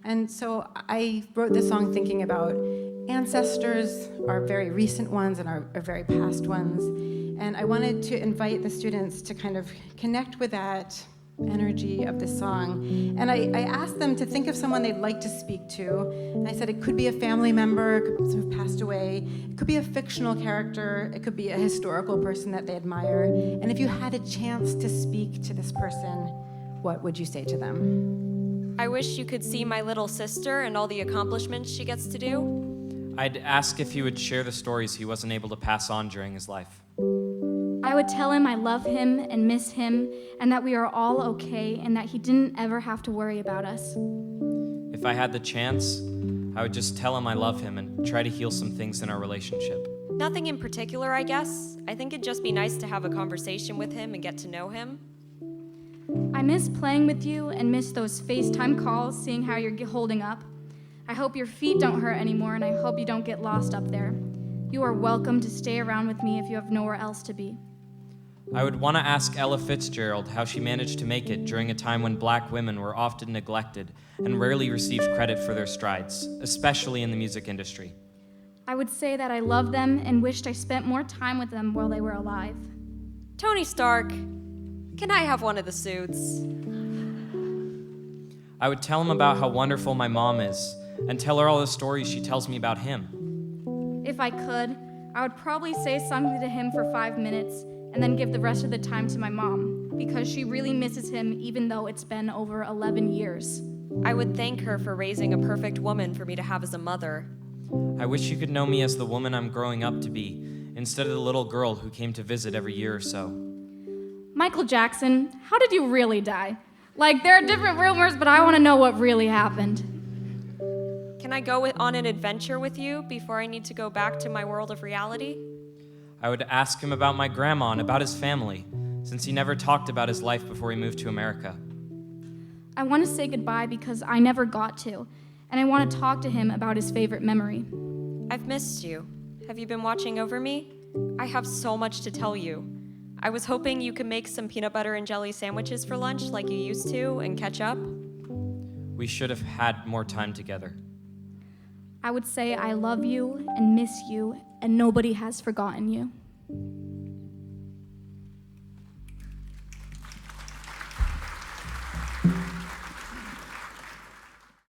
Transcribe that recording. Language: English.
And so I wrote this song thinking about ancestors, our very recent ones and our very past ones. And I wanted to invite the students to kind of connect with that energy of the song. And I asked them to think of someone they'd like to speak to. And I said it could be a family member, it could be someone who passed away, it could be a fictional character, it could be a historical person that they admire. And if you had a chance to speak to this person, what would you say to them? I wish you could see my little sister and all the accomplishments she gets to do. I'd ask if he would share the stories he wasn't able to pass on during his life. I would tell him I love him and miss him, and that we are all okay, and that he didn't ever have to worry about us. If I had the chance, I would just tell him I love him and try to heal some things in our relationship. Nothing in particular, I guess. I think it'd just be nice to have a conversation with him and get to know him. I miss playing with you and miss those FaceTime calls, seeing how you're holding up. I hope your feet don't hurt anymore, and I hope you don't get lost up there. You are welcome to stay around with me if you have nowhere else to be. I would want to ask Ella Fitzgerald how she managed to make it during a time when black women were often neglected and rarely received credit for their strides, especially in the music industry. I would say that I love them and wished I spent more time with them while they were alive. Tony Stark, can I have one of the suits? I would tell him about how wonderful my mom is and tell her all the stories she tells me about him. If I could, I would probably say something to him for 5 minutes and then give the rest of the time to my mom, because she really misses him even though it's been over 11 years. I would thank her for raising a perfect woman for me to have as a mother. I wish you could know me as the woman I'm growing up to be, instead of the little girl who came to visit every year or so. Michael Jackson, how did you really die? Like, there are different rumors, but I want to know what really happened. Can I go on an adventure with you before I need to go back to my world of reality? I would ask him about my grandma and about his family, since he never talked about his life before he moved to America. I want to say goodbye because I never got to, and I want to talk to him about his favorite memory. I've missed you. Have you been watching over me? I have so much to tell you. I was hoping you could make some peanut butter and jelly sandwiches for lunch like you used to and catch up. We should have had more time together. I would say I love you and miss you, and nobody has forgotten you.